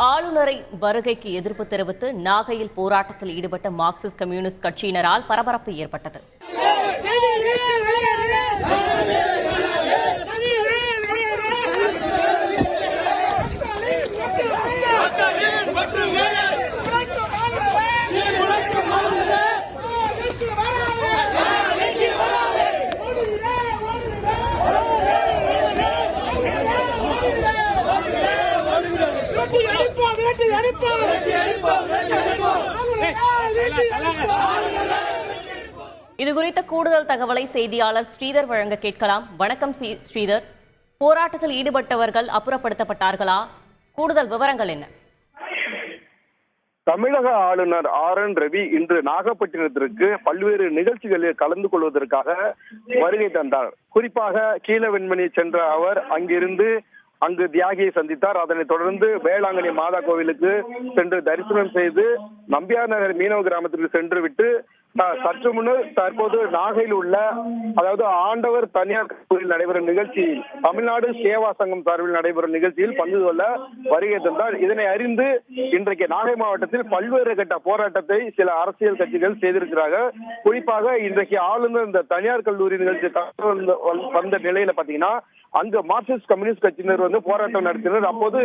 ஆளுநரை வருகைக்கு எதிர்ப்பு தெரிவித்து நாகையில் போராட்டத்தில் ஈடுபட்ட மார்க்சிஸ்ட் கம்யூனிஸ்ட் கட்சியினரால் பரபரப்பு ஏற்பட்டது. இது குறித்த கூடுதல் தகவலை செய்தியாளர் ஸ்ரீதர் வழங்க கேட்கலாம். வணக்கம் ஸ்ரீதர், போராட்டத்தில் ஈடுபட்டவர்கள் அப்புறப்படுத்தப்பட்டார்களா? கூடுதல் விவரங்கள் என்ன? தமிழக ஆளுநர் RN ரவி இன்று நாகப்பட்டினத்திற்கு பல்வேறு நிகழ்ச்சிகளில் கலந்து கொள்வதற்காக வருகை தந்தார். குறிப்பாக கீழவெண்மணி சென்ற அவர் அங்கு தியாகியை சந்தித்தார். அதனைத் தொடர்ந்து வேளாங்கண்ணி மாதா கோவிலுக்கு சென்று தரிசனம் செய்து நம்பியார் நகர் மீனவ கிராமத்திற்கு சென்று விட்டு சற்று முன்னர் தற்போது நாகையில் உள்ள ஆண்டவர் தனியார் கல்லூரியில் நடைபெறும் நிகழ்ச்சியில் தமிழ்நாடு சேவா சங்கம் சார்பில் நடைபெறும் நிகழ்ச்சியில் பங்கு கொள்ள வருகை தந்தார். இதனை அறிந்து இன்றைக்கு நாகை மாவட்டத்தில் பல்வேறு கட்ட போராட்டத்தை சில அரசியல் கட்சிகள் செய்திருக்கிறார்கள். குறிப்பாக இன்றைக்கு ஆளுநர் இந்த தனியார் கல்லூரி நிகழ்ச்சி வந்த நிலையில பாத்தீங்கன்னா அங்கு மார்க்சிஸ்ட் கம்யூனிஸ்ட் கட்சியினர் போராட்டம் நடத்தினர். அப்போது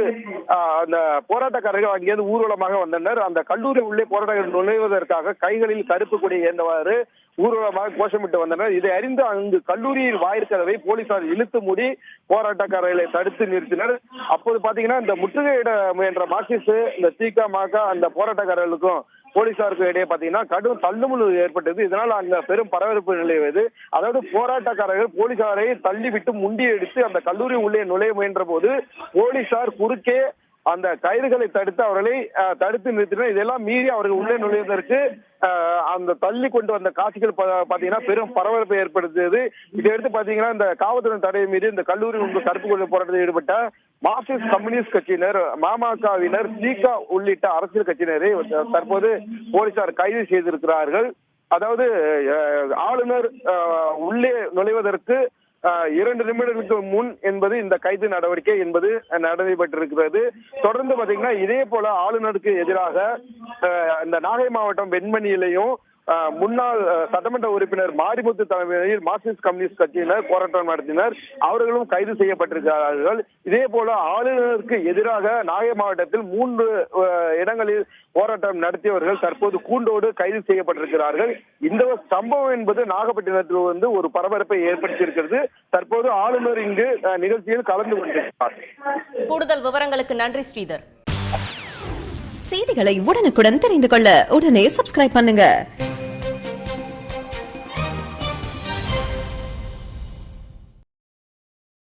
அந்த போராட்டக்காரர்கள் அங்கிருந்து ஊர்வலமாக வந்தனர். அந்த கல்லூரி உள்ளே போராட்டங்கள் நுழைவதற்காக கைகளில் கருப்பு கொடி ஏந்தவாறு ஊர்வலமாக கோஷமிட்டு வந்தனர். இதை அறிந்து அங்கு கல்லூரியில் வாயிற்கதவை போலீசார் இழுத்து மூடி போராட்டக்காரர்களை தடுத்து நிறுத்தினர். அப்போது பாத்தீங்கன்னா இந்த முற்றுகையிட முயன்ற மார்க்சிஸ்ட், இந்த திமுக அந்த போராட்டக்காரர்களுக்கும் போலீசாருக்கு இடையே பாத்தீங்கன்னா கடும் தள்ளுமுள்ளு ஏற்பட்டது. இதனால் அங்க பெரும் பரபரப்பு நிலவியது. போராட்டக்காரர்கள் போலீசாரை தள்ளிவிட்டு முண்டியடித்து அந்த கல்லூரி உள்ளே நுழைய முயன்ற போது போலீசார் குறுக்கே அந்த கைதுகளை தடுத்து அவர்களை தடுத்து நிறுத்தினர். இதெல்லாம் மீறி அவர்கள் உள்ளே நுழைவதற்கு அந்த தள்ளி கொண்டு வந்த காட்சிகள் பாத்தீங்கன்னா பெரும் பரபரப்பை ஏற்படுத்தியது. இதையடுத்து பாத்தீங்கன்னா இந்த காவல்துறை தடையை மீறி இந்த கல்லூரி கருப்பு கொள்கை போராட்டத்தில் ஈடுபட்ட மார்க்சிஸ்ட் கம்யூனிஸ்ட் கட்சியினர், மாமகவினர், திக உள்ளிட்ட அரசியல் கட்சியினரை தற்போது போலீசார் கைது செய்திருக்கிறார்கள். ஆளுநர் உள்ளே நுழைவதற்கு 2 நிமிடங்களுக்கு முன் என்பது இந்த கைது நடவடிக்கை என்பது நடைபெற்றிருக்கிறது. தொடர்ந்து பாத்தீங்கன்னா இதே போல ஆளுநருக்கு எதிராக இந்த நாகை மாவட்டம் வெண்மணியிலையும் முன்னாள் சட்டமன்ற உறுப்பினர் மாரிமுத்து தலைமையில் மார்க்சிஸ்ட் கம்யூனிஸ்ட் கட்சியினர் போராட்டம் நடத்தினர். அவர்களும் கைது செய்யப்பட்டிருக்கிறார்கள். இதே போல ஆளுநருக்கு எதிராக நாகை மாவட்டத்தில் 3 இடங்களில் போராட்டம் நடத்தியவர்கள் தற்போது கூண்டோடு கைது செய்யப்பட்டிருக்கிறார்கள். இந்த சம்பவம் என்பது நாகப்பட்டினத்தில் ஒரு பரபரப்பை ஏற்படுத்தியிருக்கிறது. தற்போது ஆளுநர் இங்கு நிகழ்ச்சியில் கலந்து கொண்டிருக்கிறார். கூடுதல் விவரங்களுக்கு நன்றி ஸ்ரீதர். செய்திகளை உடனுக்குடன் தெரிந்து கொள்ள உடனே சப்ஸ்கிரைப் பண்ணுங்க.